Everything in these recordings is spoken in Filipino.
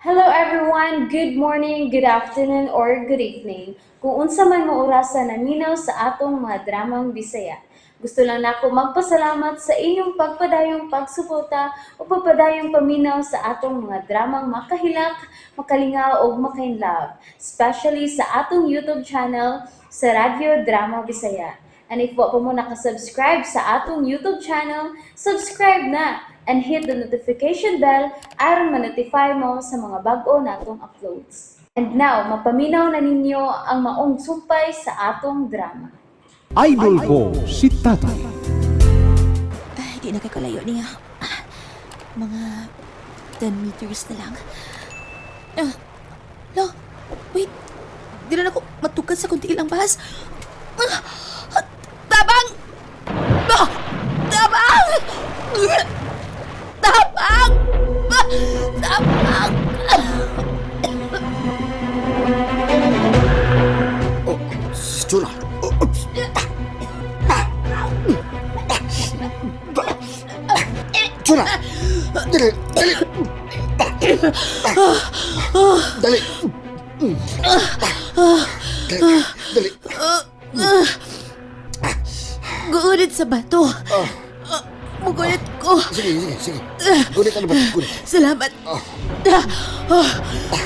Hello everyone, good morning, good afternoon, or good evening. Kung unsa man mo orasan naminaw sa atong mga dramang Bisaya. Gusto lang nako magpasalamat sa inyong pagpadayong pagsuporta o pagpadayong paminaw sa atong mga dramang makahilak, makalingaw o makainlove, especially sa atong YouTube channel sa Radyo Drama Bisaya. And if wa pa mo nakasubscribe sa atong YouTube channel, subscribe na and hit the notification bell aron ma-notify mo sa mga bag-o natong uploads. And now, mapaminaw na ninyo ang maong sumpay sa atong drama. Idol ko si Tatay. Ay, di na kay kalayo niya. Mga 10 meters na lang. Lo, wait. Di na ako matukad sa kunti ilang bahas. Tabang! Ah, tabang! Tabang! Tabang! Oh, Juna. Juna. Dali, dali. Dali. Dali. Guunit sa bato. Mugunit ko. Sige, sige, sige. Gunit ano ba? Gunit. Salamat.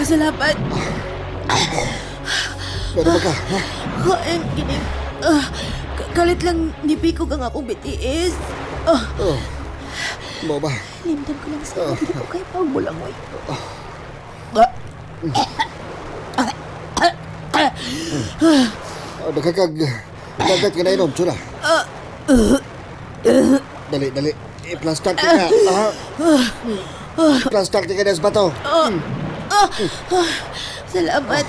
Salamat. Meron ba ka? Ha? Kain, gining. Kalit lang nipikog ang akong BTS. Oh. Mo ba? Limdan ko lang sa hindi ko kayo pang bulangoy. Dagat ka na inom, Juna. Dali, dali. I-plastic ka. Plastic ka na sa bato. Salamat.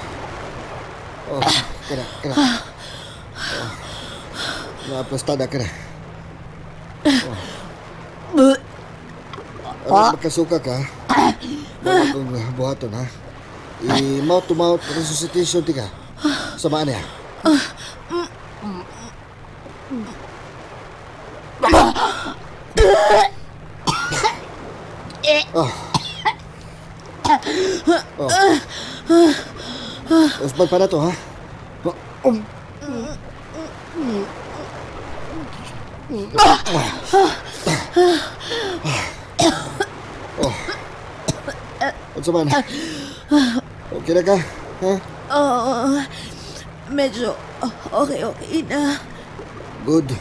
Oh, kana, kana. Naplastada ka na. Magkasuka ka. Wala kong buhaton, ha? I-mouth-to-mouth resuscitation di ka. Samaan niya. Oh. Usbad pa na to, ha? Oh. Ano man? Okay na ka? Ha? Oo. Medyo okay na. Good.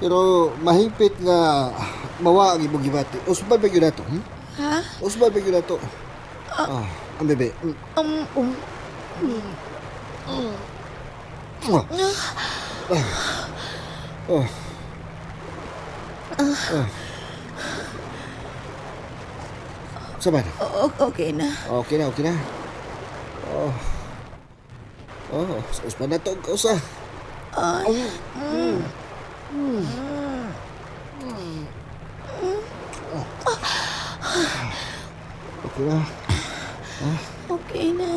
Pero mahigpit nga mawa ang imong gibati. Usbad ba yun na to? Ha? Usbad ba yun na to? Ang bebe. Saban. Okay na. Okay na, okay na. Usbad na to ang kausa. Okay na. Okay na.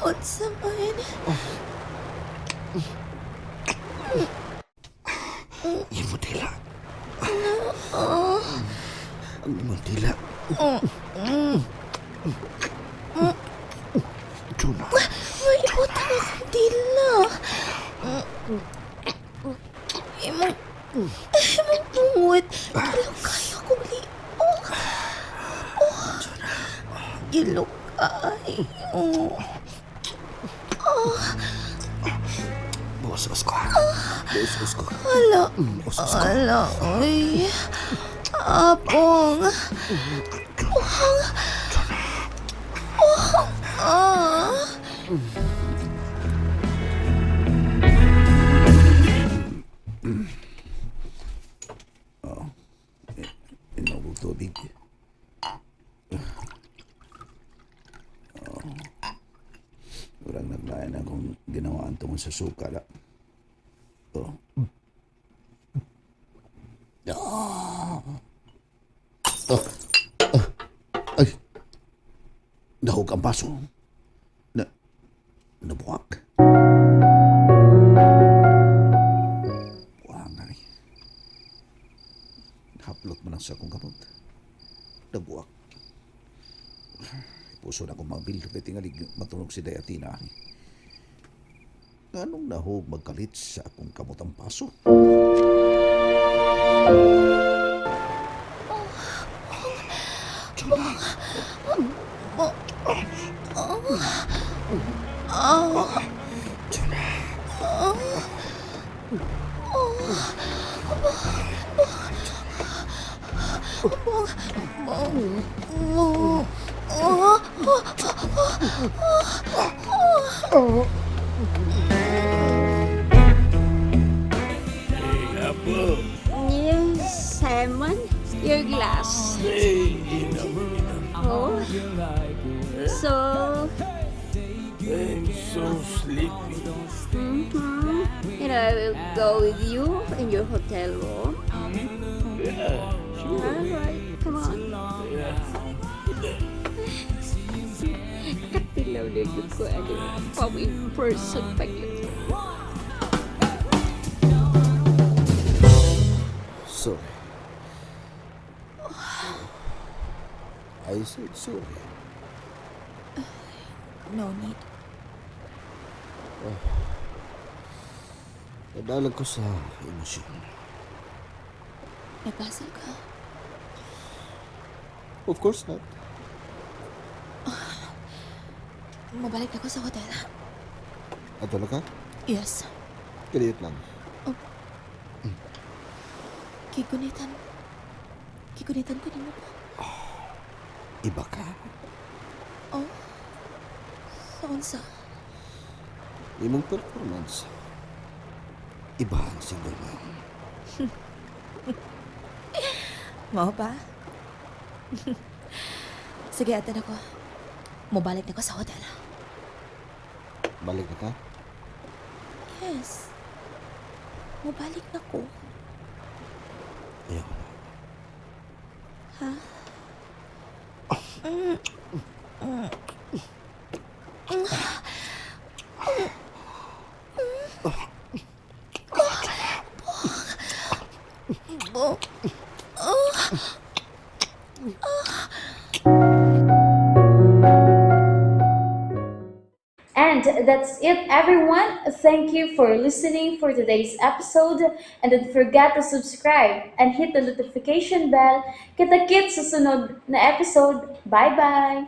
Unsa man? Imong tila. Ang imong tila. Juna. May utang akong dila. Imong tungod. Ilok kayo akong liok. Ilok kayo. Buwas ko. Buwas ko. Hala. Buwas ko. Hala. Ay. Apong. Inawag tubig. Urang naglayan akong ginawaan tungkol sa suka. Oh. Ay. Dahog ang baso. nabuwak. Buwangan eh. Haplot man ang sa akong kamot. Nabuwak. Puso na akong mabil kay tingalig matunog si Dayatina. Anong nahog magkalit sa akong kamot ang paso? Yes, Simon, your glass. Oh, so, I'm so sleepy. and I will go with you in your hotel room. Yeah, sure. Alright, come on. Yeah. Katilaw na yun ko, ano, pang-in-person pa yun. Sorry. I said sorry. No need. Nadalag ko sa emosyon. Nagpasal ka. Of course not. Mabalik na ko sa hotel. Ato na ka? Yes. Kaliit lang. Kigunitan. Kigunitan ko din mo po. Iba ka. Oh. Saan sa? Imong performance. Iba ang single mom. Mao ba? Sige, atan ako. Mabalik na ko sa hotel. Balik na ka? Yes. Mabalik na ko. Ayaw na. Ha? And that's it, everyone. Thank you for listening for today's episode. And don't forget to subscribe and hit the notification bell. Kita-kits sa sunod na episode. Bye-bye!